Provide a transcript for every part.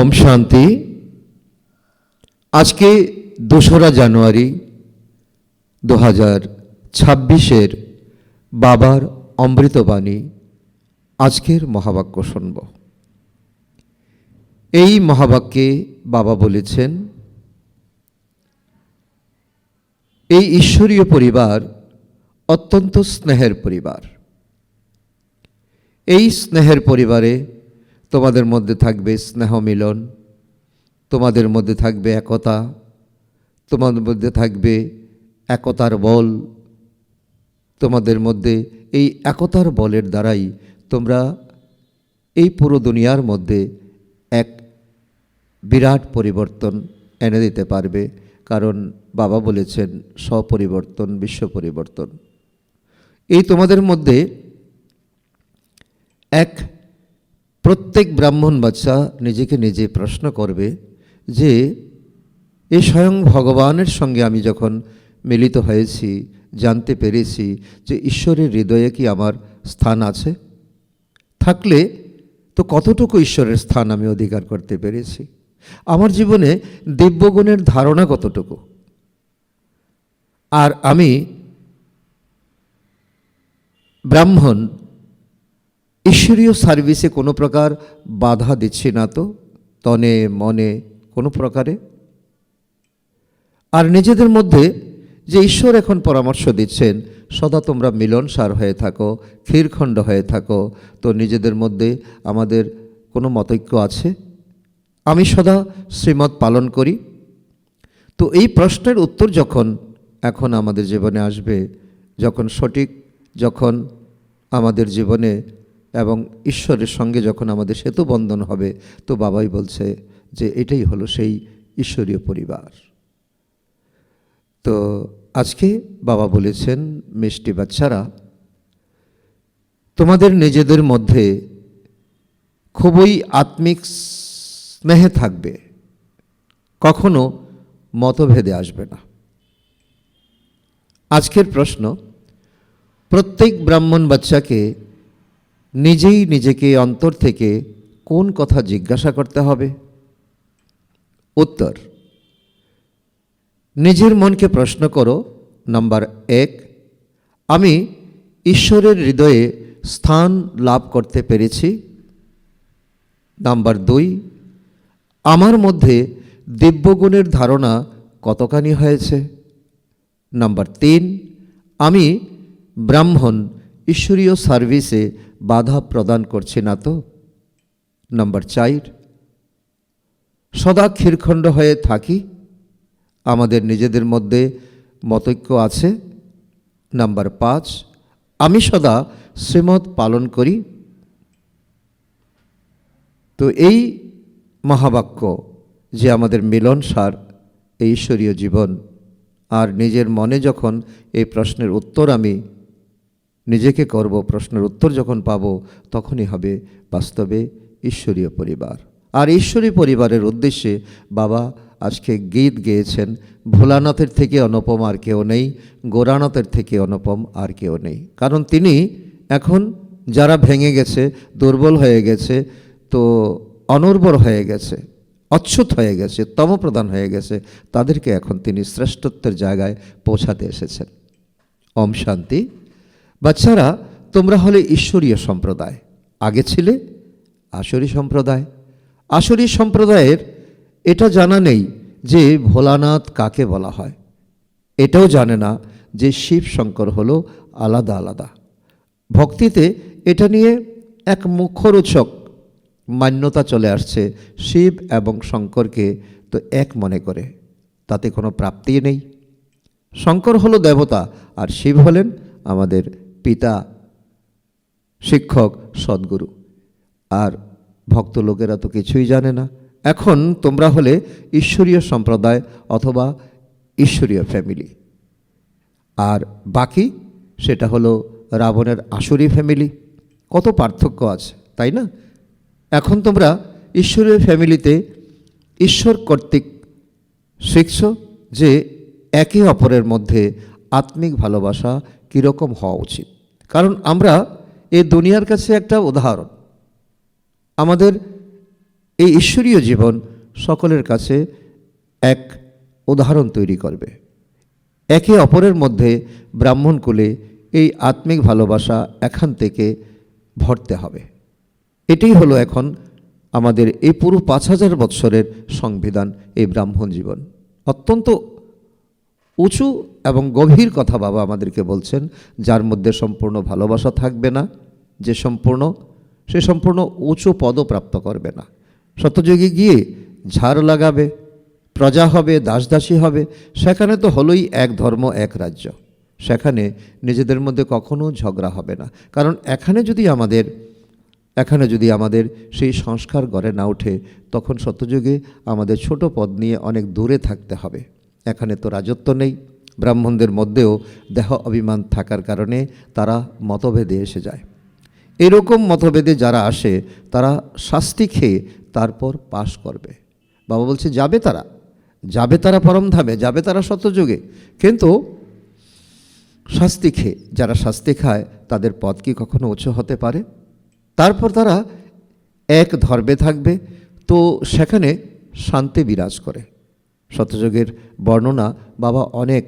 ওম শান্তি। আজকে 2রা জানুয়ারি 2026 বাবার অমৃতবাণী। আজকের মহাবাক্য শুনব। এই মহাবাক্যে বাবা বলেছেন, এই ঈশ্বরীয় পরিবার অত্যন্ত স্নেহের পরিবার। এই স্নেহের পরিবারে তোমাদের মধ্যে থাকবে স্নেহ মিলন, তোমাদের মধ্যে থাকবে একতা, তোমাদের মধ্যে থাকবে একতার বল। তোমাদের মধ্যে এই একতার বলের দ্বারাই তোমরা এই পুরো দুনিয়ার মধ্যে এক বিরাট পরিবর্তন এনে দিতে পারবে। কারণ বাবা বলেছেন স্বপরিবর্তন বিশ্ব পরিবর্তন। এই তোমাদের মধ্যে এক প্রত্যেক ব্রাহ্মণ বাচ্চা নিজেকে নিজে প্রশ্ন করবে যে এই স্বয়ং ভগবানের সঙ্গে আমি যখন মিলিত হয়েছি, জানতে পেরেছি যে ঈশ্বরের হৃদয়ে কি আমার স্থান আছে, থাকলে তো কতটুকু ঈশ্বরের স্থান আমি অধিকার করতে পেরেছি, আমার জীবনে দিব্যগুণের ধারণা কতটুকু, আর আমি ব্রাহ্মণ ঈশ্বরীয় সার্ভিসে কোনো প্রকার বাধা দিচ্ছি না তো, তনে মনে কোনো প্রকারে। আর নিজেদের মধ্যে যে ঈশ্বর এখন পরামর্শ দিচ্ছেন, সদা তোমরা মিলনসার হয়ে থাকো, ক্ষীরখণ্ড হয়ে থাকো, তো নিজেদের মধ্যে আমাদের কোনো মতৈক্য আছে? আমি সদা শ্রীমত পালন করি। তো এই প্রশ্নের উত্তর যখন এখন আমাদের জীবনে আসবে, যখন সঠিক, যখন আমাদের জীবনে এবং ঈশ্বরের সঙ্গে যখন আমাদের সেতু বন্ধন হবে, তো বাবাই বলছে যে এটাই হলো সেই ঈশ্বরীয় পরিবার। তো আজকে বাবা বলেছেন, মিষ্টি বাচ্চারা, তোমাদের নিজেদের মধ্যে খুবই আত্মিক স্নেহে থাকবে, কখনো মতভেদে আসবে না। আজকের প্রশ্ন, প্রত্যেক ব্রাহ্মণ বাচ্চাকে নিজেই নিজেকে অন্তর থেকে কোন কথা জিজ্ঞাসা করতে হবে? উত্তর, নিজের মনকে প্রশ্ন করো। নাম্বার 1, আমি ঈশ্বরের হৃদয়ে স্থান লাভ করতে পেরেছি? নাম্বার 2, আমার মধ্যে দিব্যগুণের ধারণা কতখানি হয়েছে? নাম্বার 3, আমি ব্রাহ্মণ ঈশ্বরীয় সার্ভিসে বাধা প্রদান করছি না তো? নাম্বার 4, সদা ক্ষীরখণ্ড হয়ে থাকি, আমাদের নিজেদের মধ্যে মতৈক্য আছে? নাম্বার 5, আমি সদা শ্রীমত পালন করি। তো এই মহাবাক্য যে আমাদের মিলনসার এই ঈশ্বরীয় জীবন, আর নিজের মনে যখন এই প্রশ্নের উত্তর আমি নিজেকে করব, প্রশ্নের উত্তর যখন পাব, তখনই হবে বাস্তবে ঈশ্বরীয় পরিবার। আর ঈশ্বরী পরিবারের উদ্দেশ্যে বাবা আজকে গীত গেয়েছেন, ভোলানাথের থেকে অনুপম আর কেউ নেই, গোরানাথের থেকে অনুপম আর কেউ নেই। কারণ তিনি এখন যারা ভেঙে গেছে, দুর্বল হয়ে গেছে, তো অনুর্বর হয়ে গেছে, অচ্যুত হয়ে গেছে, তমপ্রধান হয়ে গেছে, তাদেরকে এখন তিনি শ্রেষ্ঠত্বের জায়গায় পৌঁছাতে এসেছেন। ওম শান্তি। বাচ্চারা, তোমরা হলে ঈশ্বরীয় সম্প্রদায়, আগে ছিলে আসরী সম্প্রদায়। আসরী সম্প্রদায়ের এটা জানা নেই যে ভোলানাথ কাকে বলা হয়, এটাও জানে না যে শিব শঙ্কর হলো আলাদা আলাদা। ভক্তিতে এটা নিয়ে এক মুখরোচক মান্যতা চলে আসছে, শিব এবং শঙ্করকে তো এক মনে করে, তাতে কোনো প্রাপ্তি নেই। শঙ্কর হলো দেবতা, আর শিব হলেন আমাদের পিতা, শিক্ষক, সদ্গুরু। আর ভক্ত লোকেরা তো কিছুই জানে না। এখন তোমরা হলে ঈশ্বরীয় সম্প্রদায় অথবা ঈশ্বরীয় ফ্যামিলি, আর বাকি সেটা হলো রাবণের আসুরি ফ্যামিলি। কত পার্থক্য আছে, তাই না? এখন তোমরা ঈশ্বরীয় ফ্যামিলিতে ঈশ্বর কর্তৃক শিখছ যে একে অপরের মধ্যে আত্মিক ভালোবাসা কীরকম হওয়া উচিত। কারণ আমরা এই দুনিয়ার কাছে একটা উদাহরণ। আমাদের এই ঈশ্বরীয় জীবন সকলের কাছে এক উদাহরণ তৈরি করবে। একে অপরের মধ্যে ব্রাহ্মণকুলে এই আত্মিক ভালোবাসা এখান থেকে ভরতে হবে। এটাই হলো এখন আমাদের এই পুরো 5000 বৎসরের সংবিধান, এই ব্রাহ্মণ জীবন। অত্যন্ত উঁচু এবং গভীর কথা বাবা আমাদেরকে বলছেন, যার মধ্যে সম্পূর্ণ ভালোবাসা থাকবে না, সে সম্পূর্ণ উঁচু পদও প্রাপ্ত করবে না। সত্যযুগে গিয়ে ঝাড় লাগাবে, প্রজা হবে, দাসদাসী হবে, সেখানে তো হলোই এক ধর্ম এক রাজ্য। সেখানে নিজেদের মধ্যে কখনো ঝগড়া হবে না। কারণ এখানে যদি আমাদের সেই সংস্কার গড়ে না ওঠে, তখন সত্যযুগে আমাদের ছোট পদ নিয়ে অনেক দূরে থাকতে হবে। এখানে তো রাজত্ব নেই। ব্রাহ্মণদের মধ্যেও দেহ অভিমান থাকার কারণে তারা মতভেদে এসে যায়। এরকম মতভেদে যারা আসে তারা শাস্তি খেয়ে তারপর পাশ করবে। বাবা বলছে যাবে তারা পরমধামে, যাবে তারা সত্যযুগে, কিন্তু শাস্তি খেয়ে। যারা শাস্তি খায় তাদের পদ কি কখনো উঁচু হতে পারে? তারপর তারা এক ধর্মে থাকবে, তো সেখানে শান্তি বিরাজ করে। সত্যযুগের বর্ণনা বাবা অনেক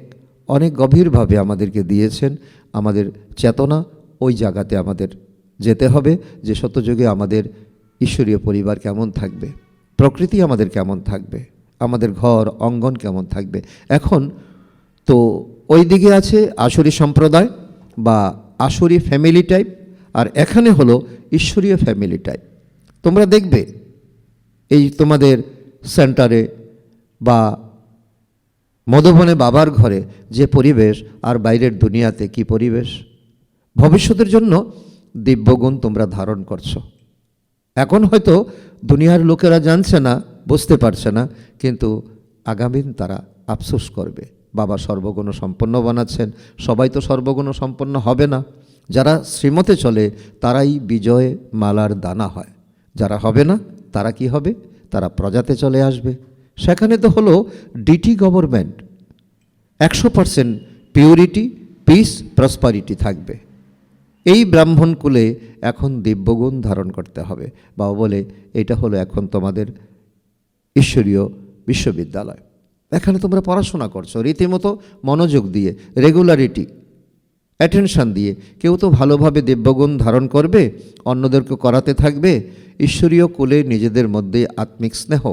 অনেক গভীরভাবে আমাদেরকে দিয়েছেন। আমাদের চেতনা ওই জায়গাতে আমাদের যেতে হবে যে সত্যযুগে আমাদের ঈশ্বরীয় পরিবার কেমন থাকবে, প্রকৃতি আমাদের কেমন থাকবে, আমাদের ঘর অঙ্গন কেমন থাকবে। এখন তো ওই দিকে আছে আসুরি সম্প্রদায় বা আসুরি ফ্যামিলি টাইপ, আর এখানে হলো ঈশ্বরীয় ফ্যামিলি টাইপ। তোমরা দেখবে এই তোমাদের সেন্টারে বা মধুবনে বাবার ঘরে যে পরিবেশ, আর বাইরের দুনিয়াতে কি পরিবেশ। ভবিষ্যতের জন্য দিব্যগুণ তোমরা ধারণ করছো। এখন হয়তো দুনিয়ার লোকেরা জানছে না, বুঝতে পারছে না, কিন্তু আগামী দিন তারা আফসোস করবে। বাবা সর্বগুণ সম্পন্ন বানাচ্ছেন। সবাই তো সর্বগুণ সম্পন্ন হবে না। যারা শ্রীমতে চলে তারাই বিজয় মালার দানা হয়। যারা হবে না তারা কি হবে? তারা প্রজাতে চলে আসবে। সেখানে তো হলো deity government, 100% purity, peace, prosperity থাকবে। এই ব্রাহ্মণ কুলে এখন দিব্যগুণ ধারণ করতে হবে। বাবা বলে এটা হলো এখন তোমাদের ঈশ্বরীয় বিশ্ববিদ্যালয়। এখানে তোমরা পড়াশোনা করছো রীতিমতো মনোযোগ দিয়ে, রেগুলারিটি, অ্যাটেনশান দিয়ে। কেউ তো ভালোভাবে দিব্যগুণ ধারণ করবে, অন্যদেরকে করাতে থাকবে। ঈশ্বরীয় কুলে নিজেদের মধ্যে আত্মিক স্নেহ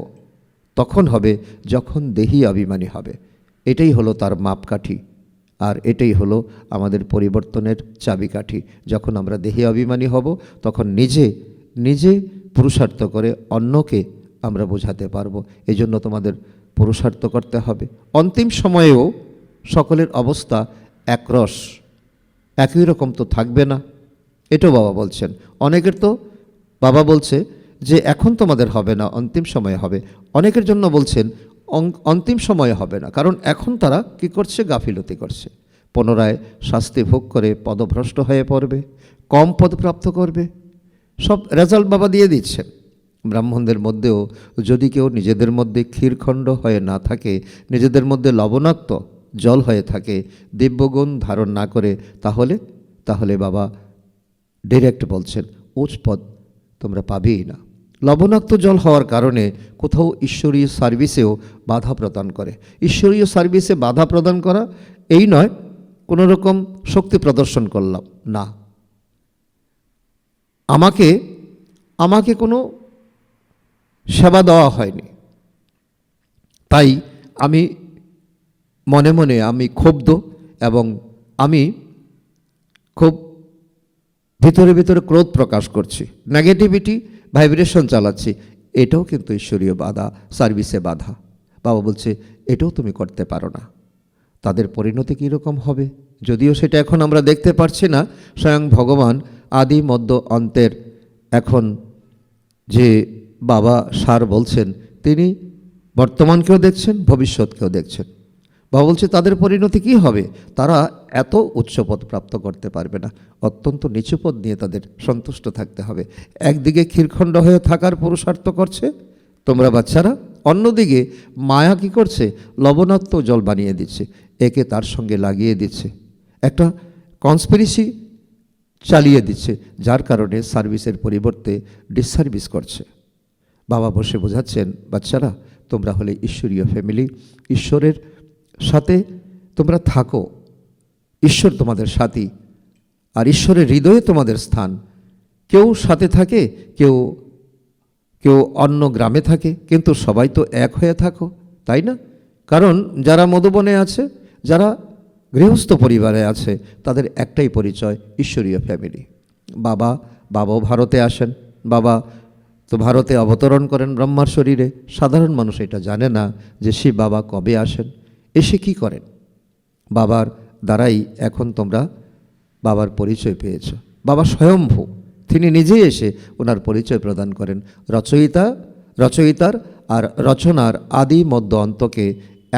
তখন হবে যখন দেহি অভিমানী হবে। এটাই হলো তার মাপকাঠি, আর এটাই হলো আমাদের পরিবর্তনের চাবিকাঠি। যখন আমরা দেহি অভিমানী হব, তখন নিজে পুরুষার্থ করে অন্যকে আমরা বোঝাতে পারবো। এই জন্য তোমাদের পুরুষার্থ করতে হবে। অন্তিম সময়েও সকলের অবস্থা একরস, একই রকম তো থাকবে না। এটাও বাবা বলছেন। অনেকের তো বাবা বলছে যে এখন তোমাদের হবে না, অন্তিম সময়ে হবে। অনেকের জন্য বলছেন অন্তিম সময়ে হবে না, কারণ এখন তারা কি করছে? গাফিলতি করছে। পুনরায় শাস্তি ভোগ করে পদভ্রষ্ট হয়ে পড়বে, কম পদ প্রাপ্ত করবে। সব রেজাল্ট বাবা দিয়ে দিচ্ছেন। ব্রাহ্মণদের মধ্যেও যদি কেউ নিজেদের মধ্যে ক্ষীরখণ্ড হয়ে না থাকে, নিজেদের মধ্যে লবণাক্ত জল হয়ে থাকে, দিব্যগুণ ধারণ না করে, তাহলে বাবা ডিরেক্ট বলছেন উচ্চ পদ তোমরা পাবেই না। লবণাক্ত জল হওয়ার কারণে কোথাও ঈশ্বরীয় সার্ভিসেও বাধা প্রদান করে। ঈশ্বরীয় সার্ভিসে বাধা প্রদান করা এই নয় কোনো রকম শক্তি প্রদর্শন করলাম না, আমাকে কোনো সেবা দেওয়া হয়নি, তাই আমি মনে মনে আমি ক্ষুব্ধ এবং আমি খুব ভিতরে ক্রোধ প্রকাশ করছি, নেগেটিভিটি ভাইব্রেশন চালাচ্ছি। এটাও কিন্তু ঈশ্বরীয় বাধা, সার্ভিসে বাধা। বাবা বলছে এটাও তুমি করতে পারো না। তাদের পরিণতি কীরকম হবে যদিও সেটা এখন আমরা দেখতে পারছি না। স্বয়ং ভগবান আদি মধ্য অন্তের এখন যে বাবা সার বলছেন, তিনি বর্তমানকেও দেখছেন, ভবিষ্যৎকেও দেখছেন। বাবা বলছে তাদের পরিণতি কী হবে? তারা এত উচ্চ পদ প্রাপ্ত করতে পারবে না, অত্যন্ত নিচু পদ নিয়ে তাদের সন্তুষ্ট থাকতে হবে। একদিকে ক্ষীরখণ্ড হয়ে থাকার পুরুষার্থ করছে তোমরা বাচ্চারা, অন্যদিকে মায়া কি করছে? লবণাক্ত জল বানিয়ে দিচ্ছে, একে তার সঙ্গে লাগিয়ে দিচ্ছে, একটা কনস্পিরেসি চালিয়ে দিচ্ছে, যার কারণে সার্ভিসের পরিবর্তে ডিসসার্ভিস করছে। বাবা বসে বোঝাচ্ছেন, বাচ্চারা তোমরা হলে ঈশ্বরীয় ফ্যামিলি, ঈশ্বরের সাথে তোমরা থাকো, ঈশ্বর তোমাদের সাথী, আর ঈশ্বরের হৃদয়ে তোমাদের স্থান। কেউ সাথে থাকে, কেউ কেউ অন্য গ্রামে থাকে, কিন্তু সবাই তো এক হয়ে থাকো, তাই না? কারণ যারা মধুবনে আছে, যারা গৃহস্থ পরিবারে আছে, তাদের একটাই পরিচয়, ঈশ্বরীয় ফ্যামিলি। বাবাও ভারতে আসেন, বাবা তো ভারতে অবতরণ করেন ব্রহ্মার শরীরে। সাধারণ মানুষ এটা জানে না যে শিব বাবা কবে আসেন, এসে কি করেন। বাবার দ্বারাই এখন তোমরা বাবার পরিচয় পেয়েছ। বাবা স্বয়ম্ভূ, তিনি নিজেই এসে ওনার পরিচয় প্রদান করেন। রচয়িতার আর রচনার আদি মধ্য অন্তকে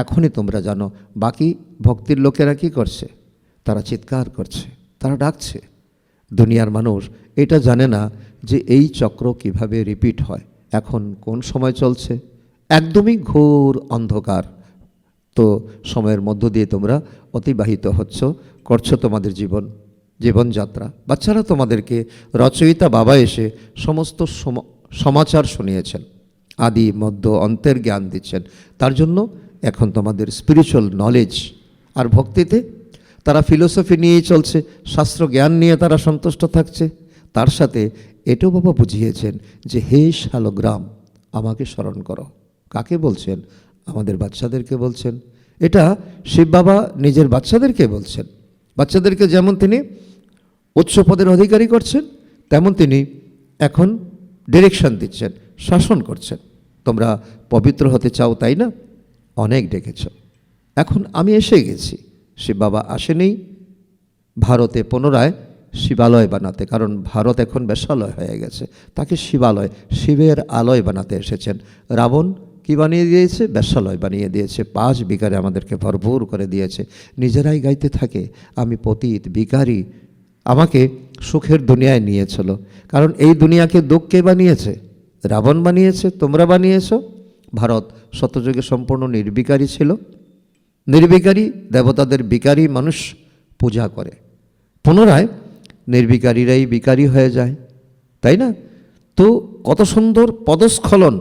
এখনই তোমরা জানো। বাকি ভক্তির লোকেরা কি করছে? তারা চিৎকার করছে, তারা ডাকছে। দুনিয়ার মানুষ এটা জানে না যে এই চক্র কিভাবে রিপিট হয়, এখন কোন সময় চলছে। একদমই ঘোর অন্ধকার। তো সময়ের মধ্য দিয়ে তোমরা অতিবাহিত করছো তোমাদের জীবনযাত্রা। বাচ্চারা, তোমাদেরকে রচয়িতা বাবা এসে সমস্ত সমাচার শুনিয়েছেন, আদি মধ্য অন্তের জ্ঞান দিচ্ছেন। তার জন্য এখন তোমাদের স্পিরিচুয়াল নলেজ আর ভক্তিতে তারা ফিলোসফি নিয়েই চলছে, শাস্ত্র জ্ঞান নিয়ে তারা সন্তুষ্ট থাকছে। তার সাথে এটাও বাবা বুঝিয়েছেন যে হে শালগ্রাম, আমাকে স্মরণ করো। কাকে বলছেন? আমাদের বাচ্চাদেরকে বলছেন। এটা শিব বাবা নিজের বাচ্চাদেরকে বলছেন। বাচ্চাদেরকে যেমন তিনি উচ্চ পদের অধিকারী করছেন, তেমন তিনি এখন ডিরেকশন দিচ্ছেন, শাসন করছেন। তোমরা পবিত্র হতে চাও, তাই না? অনেক ডেকেছ, এখন আমি এসে গেছি। শিব বাবা আসেনি ভারতে পুনরায় শিবালয় বানাতে, কারণ ভারত এখন বেশ্যালয় হয়ে গেছে। তাকে শিবালয়, শিবের আলয় বানাতে এসেছেন। রাবণ কি বানিয়ে দিয়েছে? বেশ্যালয় বানিয়ে দিয়েছে। 5 বিকারে আমাদেরকে ভরপুর করে দিয়েছে। নিজেরাই গাইতে থাকে, আমি পতিত বিকারী, আমাকে সুখের দুনিয়ায় নিয়ে চলো। কারণ এই দুনিয়াকে দুঃখকে বানিয়েছে, রাবণ বানিয়েছে, তোমরা বানিয়েছ। ভারত শতযুগে সম্পূর্ণ নির্বিকারী ছিল। নির্বিকারী দেবতাদের বিকারী মানুষ পূজা করে, পুনরায় নির্বিকারীরাই বিকারী হয়ে যায়, তাই না? তো কত সুন্দর পদস্খলন।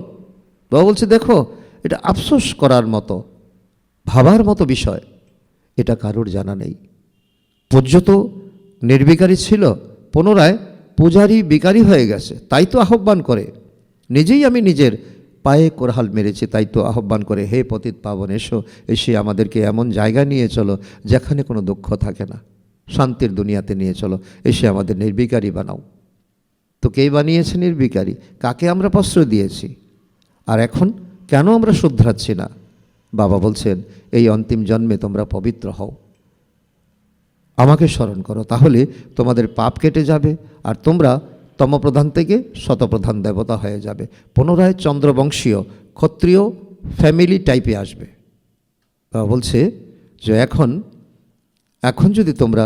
বাবা বলছে, দেখো, এটা আফসোস করার মতো, ভাবার মতো বিষয়। এটা কারোর জানা নেই। পূজ্য তো নির্বিকারী ছিল, পুনরায় পূজারী বিকারী হয়ে গেছে, তাই তো আহ্বান করে। নিজেই আমি নিজের পায়ে কোরহাল মেরেছি, তাই তো আহ্বান করে, হে পতিত পাবন, এসে আমাদেরকে এমন জায়গা নিয়ে চলো যেখানে কোনো দুঃখ থাকে না, শান্তির দুনিয়াতে নিয়ে চলো, এসে আমাদের নির্বিকারী বানাও। তো কে বানিয়েছে নির্বিকারী? কাকে আমরা প্রশ্রয় দিয়েছি? আর এখন কেন আমরা শুধরাচ্ছি না? বাবা বলছেন, এই অন্তিম জন্মে তোমরা পবিত্র হও, আমাকে স্মরণ করো, তাহলে তোমাদের পাপ কেটে যাবে, আর তোমরা তমপ্রধান থেকে শতপ্রধান দেবতা হয়ে যাবে। পুনরায় চন্দ্রবংশীয় ক্ষত্রিয় ফ্যামিলি টাইপে আসবে। বাবা বলছে যে এখন যদি তোমরা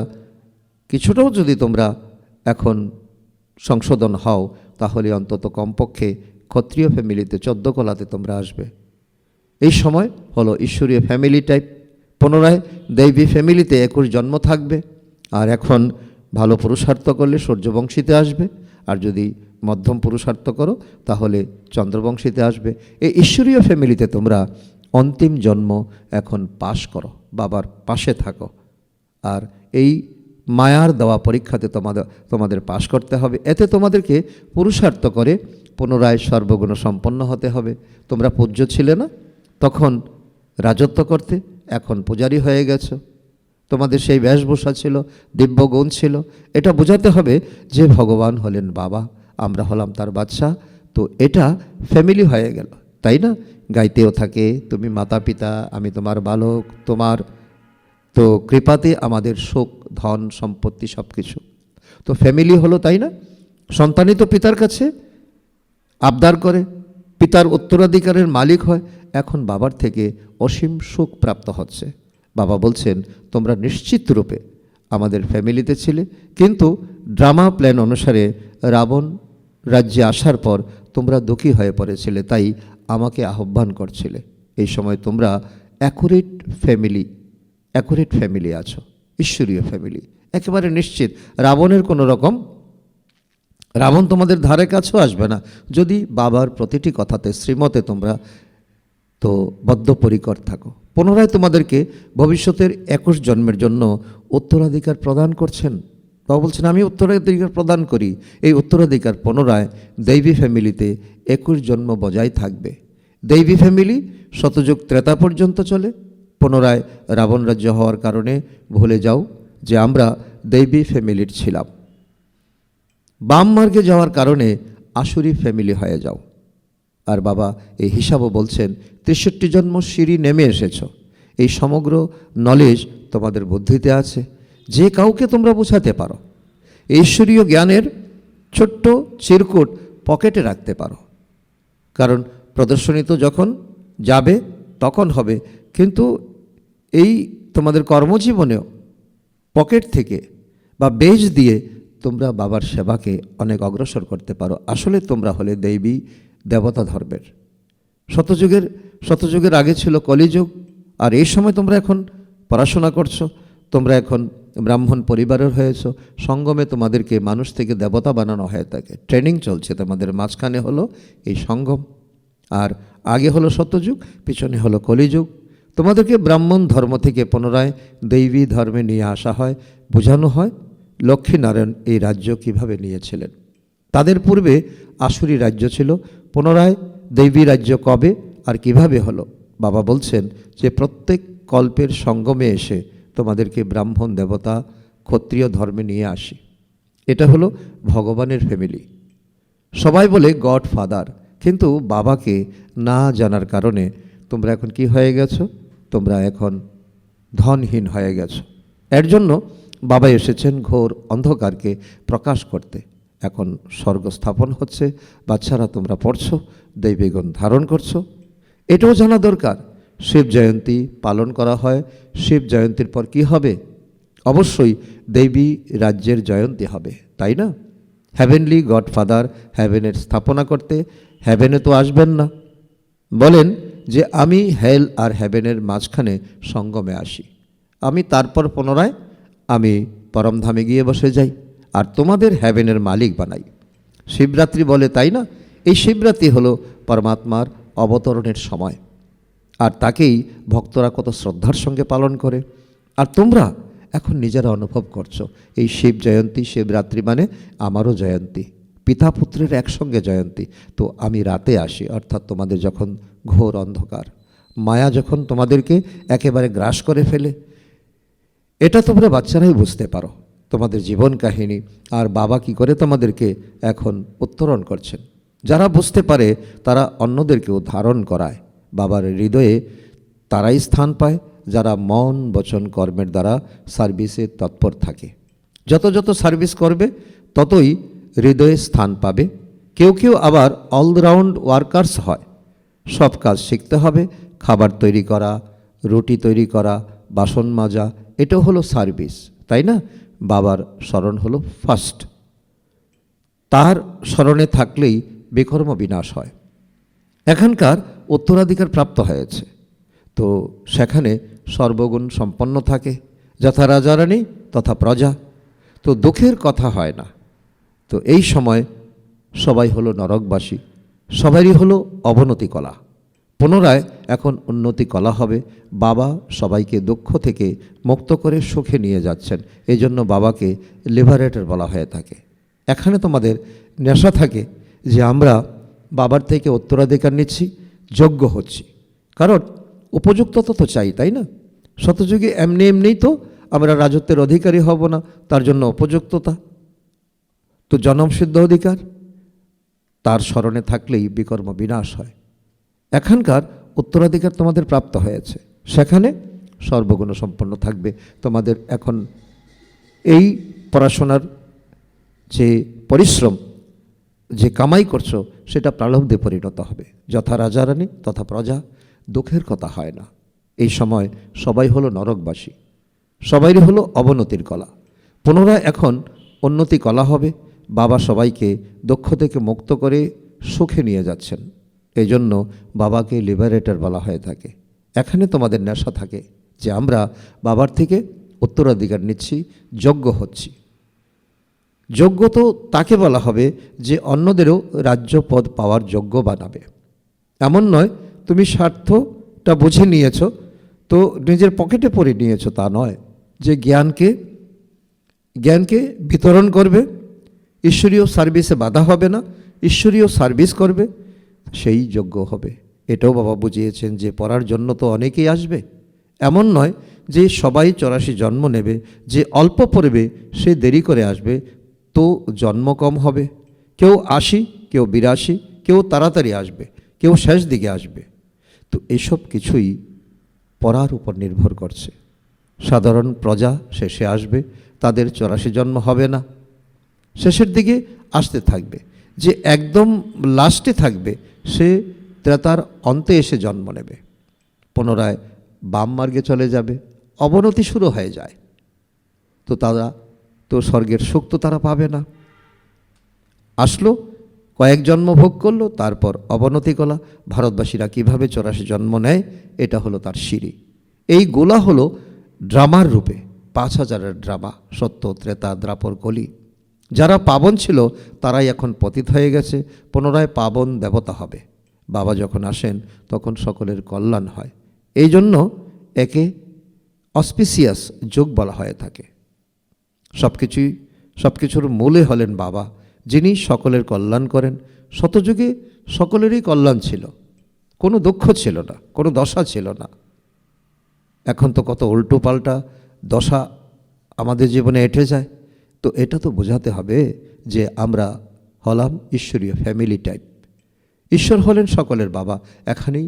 কিছুটাও যদি তোমরা এখন সংশোধন হও, তাহলে অন্তত কমপক্ষে ক্ষত্রিয় ফ্যামিলিতে 14 কলাতে তোমরা আসবে। এই সময় হলো ঈশ্বরীয় ফ্যামিলি টাইপ। পুনরায় দৈবী ফ্যামিলিতে 21 জন্ম থাকবে। আর এখন ভালো পুরুষার্থ করলে সূর্যবংশীতে আসবে, আর যদি মধ্যম পুরুষার্থ করো তাহলে চন্দ্রবংশীতে আসবে। এই ঈশ্বরীয় ফ্যামিলিতে তোমরা অন্তিম জন্ম এখন পাশ করো, বাবার পাশে থাকো। আর এই মায়ার দেওয়া পরীক্ষাতে তোমাদের পাশ করতে হবে। এতে তোমাদেরকে পুরুষার্থ করে পুনরায় সর্বগুণ সম্পন্ন হতে হবে। তোমরা পূজ্য ছিলে না, তখন রাজত্ব করতে, এখন পূজারী হয়ে গেছো। তোমাদের সেই বেশভূষা ছিল, দিব্য গুণ ছিল। এটা বোঝাতে হবে যে ভগবান হলেন বাবা, আমরা হলাম তার বাচ্চা। তো এটা ফ্যামিলি হয়ে গেল, তাই না? গাইতেও থাকে, তুমি মাতা পিতা, আমি তোমার বালক, তোমার তো কৃপাতে আমাদের সুখ ধন সম্পত্তি সব কিছু। তো ফ্যামিলি হলো, তাই না? সন্তানই তো পিতার কাছে আবদার করে, পিতার উত্তরাধিকারের মালিক হয়। এখন বাবার থেকে অসীম সুখ প্রাপ্ত হচ্ছে। বাবা বলছেন, তোমরা নিশ্চিত রূপে আমাদের ফ্যামিলিতে ছিলে, কিন্তু ড্রামা প্ল্যান অনুসারে রাবণ রাজ্যে আসার পর তোমরা দুঃখী হয়ে পড়েছিলে, তাই আমাকে আহ্বান করছিলে। এই সময় তোমরা অ্যাকুরেট ফ্যামিলি আছো, ঈশ্বরীয় ফ্যামিলি, একেবারে নিশ্চিত। রাবণের কোনো রকম রাবণ তোমাদের ধারে কাছেও আসবে না যদি বাবার প্রতিটি কথাতে শ্রীমতে তোমরা তো বদ্ধপরিকর থাকো। পুনরায় তোমাদেরকে ভবিষ্যতের 21 জন্মের জন্য উত্তরাধিকার প্রদান করছেন। বাবা বলছেন আমি উত্তরাধিকার প্রদান করি, এই উত্তরাধিকার পুনরায় দৈবী ফ্যামিলিতে 21 জন্ম বজায় থাকবে। দৈবী ফ্যামিলি শতযুগ ত্রেতা পর্যন্ত চলে। পুনরায় রাবণ রাজ্য হওয়ার কারণে ভুলে যাও যে আমরা দৈবী ফ্যামিলির ছিলাম। বাম মার্গে যাওয়ার কারণে আসুরি ফ্যামিলি হয়ে যাও। আর বাবা এই হিসাবও বলছেন 63 জন্ম সিঁড়ি নেমে এসেছ, এই সমগ্র নলেজ তোমাদের বুদ্ধিতে আছে, যে কাউকে তোমরা বোঝাতে পারো। ঈশ্বরীয় জ্ঞানের ছোট্ট চিরকুট পকেটে রাখতে পারো, কারণ প্রদর্শনী তো যখন যাবে তখন হবে, কিন্তু এই তোমাদের কর্মজীবনেও পকেট থেকে বা বেজ দিয়ে তোমরা বাবার সেবাকে অনেক অগ্রসর করতে পারো। আসলে তোমরা হলে দেবী দেবতা ধর্মের। শতযুগের আগে ছিল কলিযুগ, আর এই সময় তোমরা এখন পড়াশোনা করছো, তোমরা এখন ব্রাহ্মণ পরিবারের হয়েছ। সঙ্গমে তোমাদেরকে মানুষ থেকে দেবতা বানানো হয়ে থাকে, ট্রেনিং চলছে তোমাদের। মাঝখানে হলো এই সঙ্গম, আর আগে হলো সত্যযুগ, পিছনে হলো কলিযুগ। তোমাদেরকে ব্রাহ্মণ ধর্ম থেকে পুনরায় দৈবী ধর্মে নিয়ে আসা হয়, বোঝানো হয় লক্ষ্মীনারায়ণ এই রাজ্য কিভাবে নিয়েছিলেন। তাদের পূর্বে আসুরি রাজ্য ছিল, পুনরায় দৈবী রাজ্য কবে আর কিভাবে হলো। বাবা বলছেন যে প্রত্যেক কল্পের সঙ্গমে এসে তোমাদেরকে ব্রাহ্মণ দেবতা ক্ষত্রিয় ধর্মে নিয়ে আসি। এটা হলো ভগবানের ফ্যামিলি। সবাই বলে গড ফাদার, কিন্তু বাবাকে না জানার কারণে তোমরা এখন কি হয়ে গেছো? তোমরা এখন ধনহীন হয়ে গেছো। এর জন্য বাবা এসেছেন ঘোর অন্ধকারকে প্রকাশ করতে। এখন স্বর্গ স্থাপন হচ্ছে, বাচ্চারা তোমরা পড়ছো, দৈবিগুণ ধারণ করছো। এটাও জানা দরকার। শিব জয়ন্তী পালন করা হয়, শিব জয়ন্তীর পর কি হবে? অবশ্যই দেবী রাজ্যের জয়ন্তী হবে, তাই না? হ্যাভেনলি গডফাদার হ্যাভেনের স্থাপনা করতে হ্যাভেনে তো আসবেন না, বলেন যে আমি হেল আর হ্যাভেনের মাঝখানে সঙ্গমে আসি, আমি তারপর পুনরায় আমি পরমধামে গিয়ে বসে যাই আর তোমাদের হ্যাভেনের মালিক বানাই। শিবরাত্রি বলে, তাই না? এই শিবরাত্রি হলো পরমাত্মার অবতরণের সময়, আর তাকেই ভক্তরা কত শ্রদ্ধার সঙ্গে পালন করে। আর তোমরা এখন নিজেরা অনুভব করছো এই শিব জয়ন্তী, শিবরাত্রি মানে আমারও জয়ন্তী, পিতা পুত্রের একসঙ্গে জয়ন্তী। তো আমি রাতে আসি, অর্থাৎ তোমাদের যখন ঘোর অন্ধকার, মায়া যখন তোমাদেরকে একেবারে গ্রাস করে ফেলে। এটা তোমরা বাচ্চারাই বুঝতে পারো, তোমাদের জীবন কাহিনী, আর বাবা কি করে তোমাদেরকে এখন উত্তরণ করছেন। যারা বুঝতে পারে তারা অন্যদেরকেও ধারণ করায়। বাবার হৃদয়ে তারাই স্থান পায় যারা মন বচন কর্মের দ্বারা সার্ভিসে তৎপর থাকে। যত যত সার্ভিস করবে ততই হৃদয়ে স্থান পাবে। কেউ কেউ আবার অলরাউন্ড ওয়ার্কার্স হয়। সব কাজ শিখতে হবে, খাবার তৈরি করা, রুটি তৈরি করা, বাসন মাজা, এটাও হলো সার্ভিস, তাই না? বাবার স্মরণ হলো ফার্স্ট। তার স্মরণে থাকলেই বিকর্ম বিনাশ হয়। এখানকার উত্তরাধিকার প্রাপ্ত হয়েছে, তো সেখানে সর্বগুণ সম্পন্ন থাকে, যথা রাজারানী তথা প্রজা। তো দুঃখের কথা হয় না। তো এই সময় সবাই হলো নরকবাসী, সবারই হলো অবনতি কলা। পুনরায় এখন উন্নতি কলা হবে। বাবা সবাইকে দুঃখ থেকে মুক্ত করে সুখে নিয়ে যাচ্ছেন, এই জন্য বাবাকে লিবারেটর বলা হয়ে থাকে। এখানে তোমাদের নেশা থাকে যে আমরা বাবার থেকে উত্তরাধিকার নিচ্ছি, যোগ্য হচ্ছি, কারণ উপযুক্ততা তো চাই, তাই না? শতযুগে এমনি এমনিই তো আমরা রাজত্বের অধিকারী হব না, তার জন্য উপযুক্ততা তো জনমসিদ্ধ অধিকার, তার স্মরণে থাকলেই বিকর্ম বিনাশ হয়। এখানকার উত্তরাধিকার তোমাদের প্রাপ্ত হয়েছে, সেখানে সর্বগুণ সম্পন্ন থাকবে। তোমাদের এখন এই পড়াশোনার যে পরিশ্রম, যে কামাই করছো, সেটা প্রারব্ধে পরিণত হবে। যথা রাজারানী তথা প্রজা, দুঃখের কথা হয় না। এই সময় সবাই হলো নরকবাসী, সবাইরই হলো অবনতির কলা। পুনরায় এখন উন্নতি কলা হবে। বাবা সবাইকে দুঃখ থেকে মুক্ত করে সুখে নিয়ে যাচ্ছেন, এই জন্য বাবাকে লিবারেটর বলা হয়ে থাকে। এখানে তোমাদের নেশা থাকে যে আমরা বাবার থেকে উত্তরাধিকার নিচ্ছি, যোগ্য হচ্ছি। যোগ্য তো তাকে বলা হবে যে অন্যদেরও রাজ্য পদ পাওয়ার যোগ্য বানাবে। এমন নয় তুমি স্বার্থটা বুঝে নিয়েছো তো নিজের পকেটে পরে নিয়েছো, তা নয়। যে জ্ঞানকে বিতরণ করবে, ঈশ্বরীয় সার্ভিসে বাধা হবে না, ঈশ্বরীয় সার্ভিস করবে, সেই যোগ্য হবে। এটাও বাবা বুঝিয়েছেন যে পড়ার জন্য তো অনেকেই আসবে, এমন নয় যে সবাই 84 জন্ম নেবে। যে অল্প পড়বে সে দেরি করে আসবে, তো জন্ম কম হবে। কেউ 80, কেউ 82, কেউ তাড়াতাড়ি আসবে, কেউ শেষ দিকে আসবে। তো এসব কিছুই পড়ার উপর নির্ভর করছে। সাধারণ প্রজা শেষে আসবে, তাদের 84 জন্ম হবে না, শেষের দিকে আসতে থাকবে। যে একদম লাস্টে থাকবে সে ত্রেতার অন্তে এসে জন্ম নেবে, পুনরায় বাম মার্গে চলে যাবে, অবনতি শুরু হয়ে যায়। তো তারা তো স্বর্গের সুখ তো তারা পাবে না। আসলো, কয়েক জন্ম ভোগ করলো, তারপর অবনতি কলা। ভারতবাসীরা কিভাবে 84 জন্ম নেয়, এটা হলো তার সিঁড়ি। এইগুলা হলো ড্রামার রূপে, 5000-এর ড্রামা, সত্য, ত্রেতা, দ্রাপর, কলি। যারা পাবন ছিল তারাই এখন পতিত হয়ে গেছে, পুনরায় পাবন দেবতা হবে। বাবা যখন আসেন তখন সকলের কল্যাণ হয়। এই জন্য একে অসপিসিয়াস যুগ বলা হয়ে থাকে। সব কিছুর মূলে হলেন বাবা, যিনি সকলের কল্যাণ করেন। শতযুগে সকলেরই কল্যাণ ছিল, কোনো দুঃখ ছিল না, কোনো দশা ছিল না। এখন তো কত উল্টো পাল্টা দশা আমাদের জীবনে এঁটে যায়। তো এটা তো বোঝাতে হবে যে আমরা হলাম ঈশ্বরীয় ফ্যামিলি টাইপ। ঈশ্বর হলেন সকলের বাবা। এখানেই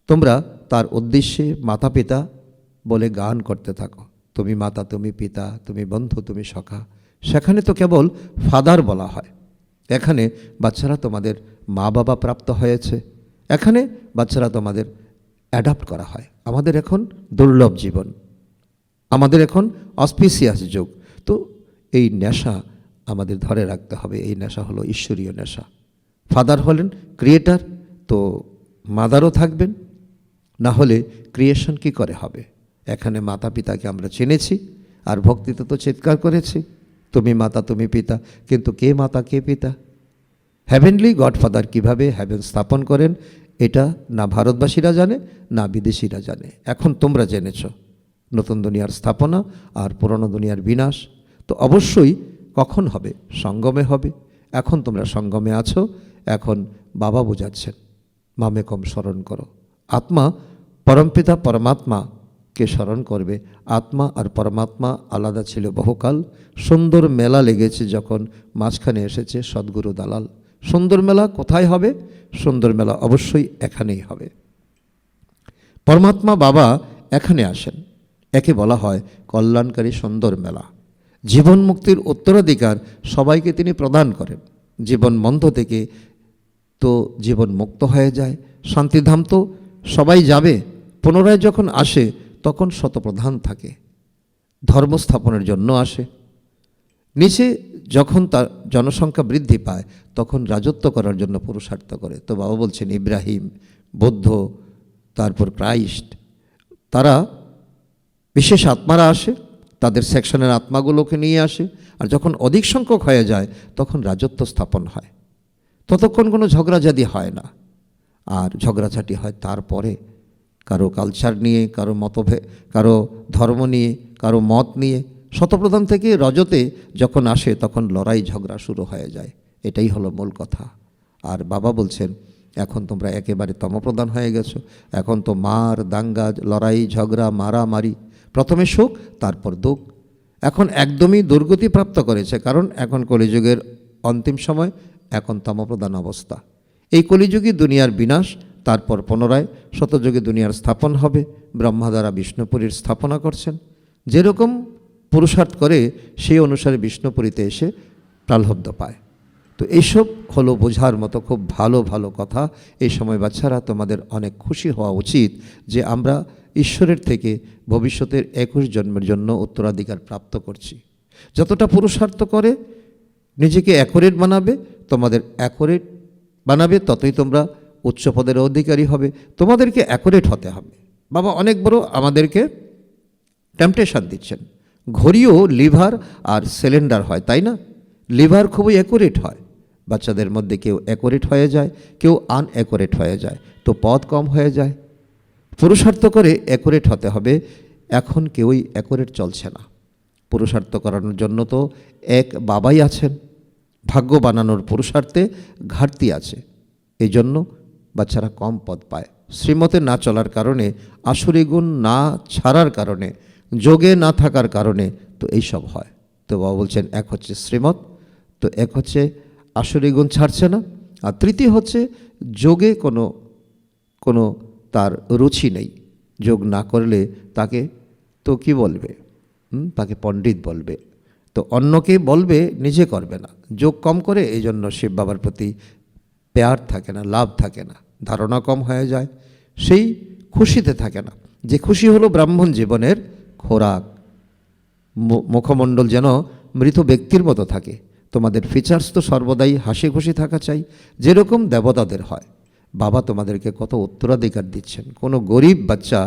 তোমরা তার উদ্দেশ্যে মাতা পিতা বলে গান করতে থাকো। তুমি মাতা, তুমি পিতা, তুমি বন্ধু, তুমি সখা। সেখানে তো কেবল ফাদার বলা হয়। এখানে বাচ্চারা তোমাদের মা বাবা প্রাপ্ত হয়েছে, এখানে বাচ্চারা তোমাদের অ্যাডাপ্ট করা হয়। আমাদের এখন দুর্লভ জীবন, আমাদের এখন অসপিসিয়াস যুগ। তো এই নেশা আমাদের ধরে রাখতে হবে। এই নেশা হলো ঈশ্বরীয় নেশা। ফাদার হলেন ক্রিয়েটার, তো মাদারও থাকবেন, না হলে ক্রিয়েশন কি করে হবে? এখানে মাতা পিতাকে আমরা চিনেছি, আর ভক্তিতে তো চিৎকার করেছি তুমি মাতা, তুমি পিতা। কিন্তু কে মাতা, কে পিতা? হ্যাভেনলি গডফাদার কীভাবে হ্যাভেন স্থাপন করেন, এটা না ভারতবাসীরা জানে, না বিদেশিরা জানে। এখন তোমরা জেনেছ নতুন দুনিয়ার স্থাপনা আর পুরনো দুনিয়ার বিনাশ। তো অবশ্যই কখন হবে? সঙ্গমে হবে। এখন তোমরা সঙ্গমে আছো। এখন বাবা বোঝাচ্ছেন মামেকম স্মরণ করো। আত্মা পরমপিতা পরমাত্মাকে স্মরণ করবে। আত্মা আর পরমাত্মা আলাদা ছিল বহুকাল। সুন্দর মেলা লেগেছে যখন মাঝখানে এসেছে সদ্গুরু দালাল। সুন্দর মেলা কোথায় হবে? সুন্দর মেলা অবশ্যই এখানেই হবে। পরমাত্মা বাবা এখানে আসেন, একে বলা হয় কল্যাণকারী সুন্দর মেলা। জীবন মুক্তির উত্তরাধিকার সবাইকে তিনি প্রদান করেন। জীবন বন্ধ থেকে তো জীবন মুক্ত হয়ে যায়। শান্তিধাম তো সবাই যাবে, পুনরায় যখন আসে তখন শতপ্রধান থাকে, ধর্ম স্থাপনের জন্য আসে। নিচে যখন তার জনসংখ্যা বৃদ্ধি পায় তখন রাজত্ব করার জন্য পুরুষার্থ করে। তো বাবা বলছেন ইব্রাহিম, বুদ্ধ, তারপর ক্রাইস্ট, তারা বিশেষ আত্মারা আসে, তাদের সেকশনের আত্মাগুলোকে নিয়ে আসে। আর যখন অধিক সংখ্যক হয়ে যায় তখন রাজত্ব স্থাপন হয়। ততক্ষণ কোনো ঝগড়াঝাটি হয় না। আর ঝগড়াঝাটি হয় তারপরে, কারো কালচার নিয়ে, কারো মতভেদ, কারো ধর্ম নিয়ে, কারো মত নিয়ে। শতপ্রধান থেকে রজতে যখন আসে তখন লড়াই ঝগড়া শুরু হয়ে যায়। এটাই হলো মূল কথা। আর বাবা বলছেন এখন তোমরা একেবারে তমপ্রধান হয়ে গেছো। এখন তো মার, দাঙ্গা, লড়াই, ঝগড়া, মারামারি, প্রথমে সুখ তারপর দুঃখ। এখন একদমই দুর্গতি প্রাপ্ত করেছে, কারণ এখন কলিযুগের অন্তিম সময়, এখন তমপ্রধান অবস্থা। এই কলিযুগী দুনিয়ার বিনাশ, তারপর পুনরায় শতযুগে দুনিয়ার স্থাপন হবে। ব্রহ্মা দ্বারা বিষ্ণুপুরীর স্থাপনা করছেন। যেরকম পুরুষার্থ করে সেই অনুসারে বিষ্ণুপুরীতে এসে প্রালব্ধ পায়। তো এইসব হলো বোঝার মতো খুব ভালো ভালো কথা। এই সময় বাচ্চারা তোমাদের অনেক খুশি হওয়া উচিত যে আমরা ঈশ্বরের থেকে ভবিষ্যতের 21 জন্মের জন্য উত্তরাধিকার প্রাপ্ত করছি। যতটা পুরুষার্থ করে নিজেকে অ্যাকোরেট বানাবে, তোমাদের অ্যাকোরেট বানাবে, ততই তোমরা উচ্চ পদের অধিকারী হবে। তোমাদেরকে অ্যাকোরেট হতে হবে। বাবা অনেক বড় আমাদেরকে টেম্পটেশন দিচ্ছেন। ঘড়িও লিভার আর সিলিন্ডার হয়, তাই না? লিভার খুবই অ্যাকুরেট হয়, বাচ্চাদের মধ্যে কেউ অ্যাকুরেট হয়ে যায়, কেউ আনঅ্যাকুরেট হয়ে যায়, তো পদ কম হয়ে যায়। পুরুষার্থ করে অ্যাকুরেট হতে হবে, এখন কেউই অ্যাকুরেট চলছে না। পুরুষার্থ করানোর জন্য তো এক বাবাই আছেন, ভাগ্য বানানোর পুরুষার্থে ঘাটতি আছে, এই জন্য বাচ্চারা কম পদ পায়। শ্রীমতে না চলার কারণে, আসুরি গুণ না ছাড়ার কারণে, যোগে না থাকার কারণে তো এইসব হয়। তো বাবা বলছেন, এক হচ্ছে শ্রীমত, তো এক হচ্ছে আসুরি গুণ ছাড়ছে না, আর তৃতীয় হচ্ছে যোগে কোনো তার রুচি নেই। যোগ না করলে তাকে তো কি বলবে, তাকে পণ্ডিত বলবে, তো অন্যকে বলবে, নিজে করবে না। যোগ কম করে, এই জন্য শিব বাবার প্রতি পেয়ার থাকে না, লাভ থাকে না, ধারণা কম হয়ে যায়, সেই খুশিতে থাকে না। যে খুশি হলো ব্রাহ্মণ জীবনের খোরাক। মুখমণ্ডল যেন মৃত ব্যক্তির মতো থাকে। তোমাদের ফিচার্স তো সর্বদাই হাসি খুশি থাকা চাই, যেরকম দেবতাদের হয়। বাবা তোমাদেরকে কত উত্তরাধিকার দিচ্ছেন। কোনো গরিব বাচ্চা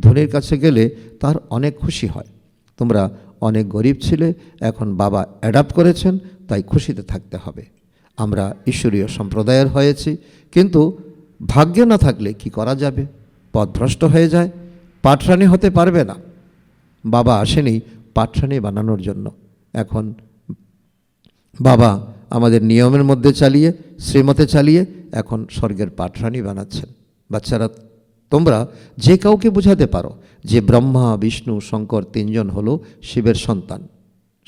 ধনীর কাছে গেলে তার অনেক খুশি হয়। তোমরা অনেক গরিব ছিলে, এখন বাবা অ্যাডাপ্ট করেছেন, তাই খুশিতে থাকতে হবে। আমরা ঈশ্বরীয় সম্প্রদায়ের হয়েছি, কিন্তু ভাগ্যে না থাকলে কি করা যাবে, পথভ্রষ্ট হয়ে যায়, পাটরানি হতে পারবে না। বাবা আসেনি পাটরানি বানানোর জন্য, এখন বাবা আমাদের নিয়মের মধ্যে চালিয়ে, শ্রীমতে চালিয়ে এখন স্বর্গের পাটরানি বানাচ্ছেন। বাচ্চারা, তোমরা যে কাউকে বোঝাতে পারো যে ব্রহ্মা বিষ্ণু শঙ্কর তিনজন হলো শিবের সন্তান।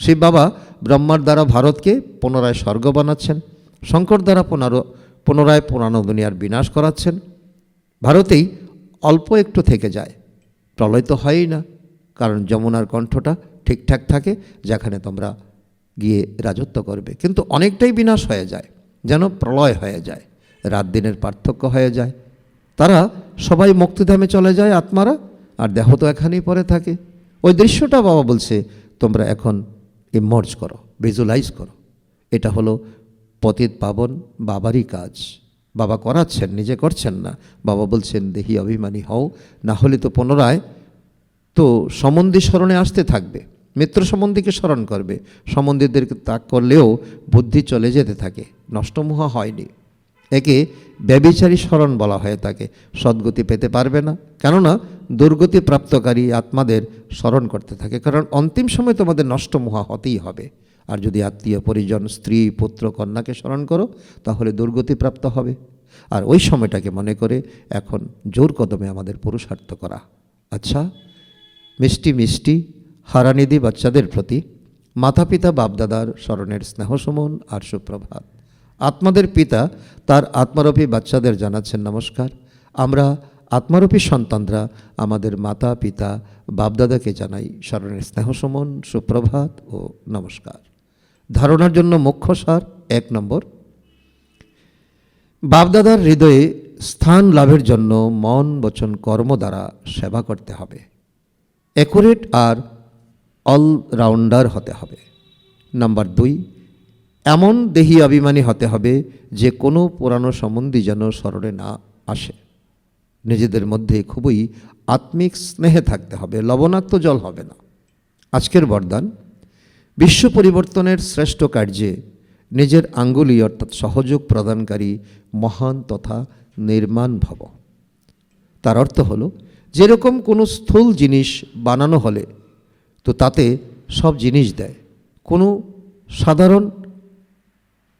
শিব বাবা ব্রহ্মার দ্বারা ভারতকে পুনরায় স্বর্গ বানাচ্ছেন, শঙ্কর দ্বারা পুনরায় পুরানো দুনিয়ার বিনাশ করাচ্ছেন। ভারতেই অল্প একটু থেকে যায়, প্রলয় তো হয়ই না, কারণ যমুনার কণ্ঠটা ঠিকঠাক থাকে, যেখানে তোমরা গিয়ে রাজত্ব করবে। কিন্তু অনেকটাই বিনাশ হয়ে যায়, যেন প্রলয় হয়ে যায়, রাত দিনের পার্থক্য হয়ে যায়। তারা সবাই মুক্তিধামে চলে যায় আত্মারা, আর দেহ তো এখানেই পড়ে থাকে। ওই দৃশ্যটা বাবা বলছে তোমরা এখন ইমার্জ করো, ভিজুয়ালাইজ করো। এটা হলো পতিত পাবন বাবারই কাজ। বাবা করাচ্ছেন, নিজে করছেন না। বাবা বলছেন দেহি অভিমানী হও, না হলে তো পুনরায় তো সম্বন্ধী স্মরণে আসতে থাকবে, মিত্র সম্বন্ধীকে স্মরণ করবে। সম্বন্ধীদেরকে ত্যাগ করলেও বুদ্ধি চলে যেতে থাকে, নষ্টমোহ হয়নি। একে ব্যভিচারী স্মরণ বলা হয়ে থাকে। সদ্গতি পেতে পারবে না, কেননা দুর্গতি প্রাপ্তকারী আত্মাদের স্মরণ করতে থাকে, কারণ অন্তিম সময় তোমাদের নষ্টমোহ হতেই হবে। আর যদি আত্মীয় পরিজন, স্ত্রী পুত্র কন্যাকে স্মরণ করো, তাহলে দুর্গতি প্রাপ্ত হবে। আর ওই সময়টাকে মনে করে এখন জোর কদমে আমাদের পুরুষার্থ করা। আচ্ছা, মিষ্টি মিষ্টি হারানিধি বাচ্চাদের প্রতি মাতা পিতা বাপদাদার স্মরণের স্নেহসমন আর সুপ্রভাত। আত্মাদের পিতা তার আত্মারূপী বাচ্চাদের জানাচ্ছেন নমস্কার। আমরা আত্মারূপী সন্তানরা আমাদের মাতা পিতা বাপদাদাকে জানাই স্মরণের স্নেহসমন, সুপ্রভাত ও নমস্কার। ধারণার জন্য মুখ্য সার: 1 নম্বর, বাপদাদার হৃদয়ে স্থান লাভের জন্য মন বচন কর্ম দ্বারা সেবা করতে হবে। অ্যাকুরেট আর অলরাউন্ডার হতে হবে। নাম্বার 2, এমন দেহি অভিমানী হতে হবে যে কোনো পুরানো সম্বন্ধী যেন স্মরণে না আসে। নিজেদের মধ্যে খুবই আত্মিক স্নেহে থাকতে হবে, লবণাক্ত জল হবে না। আজকের বরদান: বিশ্ব পরিবর্তনের শ্রেষ্ঠ কার্যে নিজের আঙ্গুলি অর্থাৎ সহযোগ প্রদানকারী মহান তথা নির্মাণ ভব। তার অর্থ হলো, যেরকম কোনো স্থূল জিনিস বানানো হলে তো তাতে সব জিনিস দেয়, কোনো সাধারণ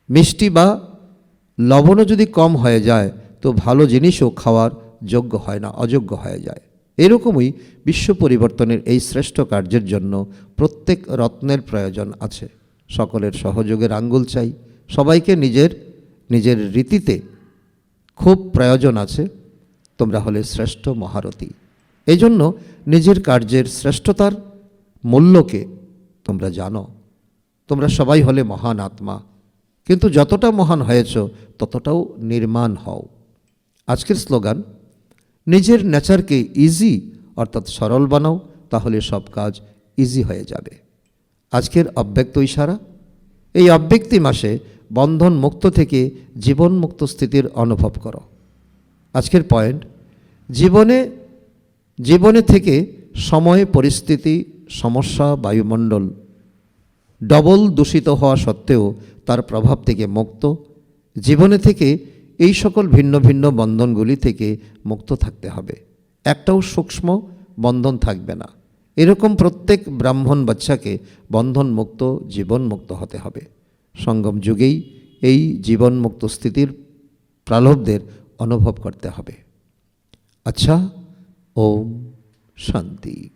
মিষ্টি বা লবণও যদি কম হয়ে যায় তো ভালো জিনিসও খাওয়ার যোগ্য হয় না, অযোগ্য হয়ে যায়। এরকমই বিশ্ব পরিবর্তনের এই শ্রেষ্ঠ কার্যের জন্য প্রত্যেক রত্নের প্রয়োজন আছে। সকলের সহযোগের আঙ্গুল চাই, সবাইকে নিজের নিজের রীতিতে খুব প্রয়োজন আছে। তোমরা হলে শ্রেষ্ঠ মহারথী। এই জন্য নিজের কার্যের শ্রেষ্ঠতার মূল্যকে তোমরা জানো। তোমরা সবাই হলে মহান আত্মা, কিন্তু যতটা মহান হয়েছ ততটাও নির্মাণ হও। আজকের স্লোগান: নিজের নেচারকে ইজি অর্থাৎ সরল বানাও, তাহলে সব কাজ ইজি হয়ে যাবে। আজকের অব্যক্ত ইশারা: এই অব্যক্তি মাসে বন্ধন মুক্ত থেকে জীবন মুক্ত স্থিতির অনুভব করো। আজকের পয়েন্ট: জীবনে থেকে সময়, পরিস্থিতি, সমস্যা, বায়ুমণ্ডল ডবল দূষিত হওয়া সত্ত্বেও তার প্রভাব থেকে মুক্ত, জীবনে থেকে এই সকল ভিন্ন ভিন্ন বন্ধনগুলি থেকে মুক্ত থাকতে হবে। একটাও সূক্ষ্ম বন্ধন থাকবে না। এরকম প্রত্যেক ব্রাহ্মণ বাচ্চাকে বন্ধনমুক্ত, জীবনমুক্ত হতে হবে। সঙ্গম যুগেই এই জীবনমুক্ত স্থিতির প্রালব্ধের অনুভব করতে হবে। আচ্ছা, ওম শান্তি।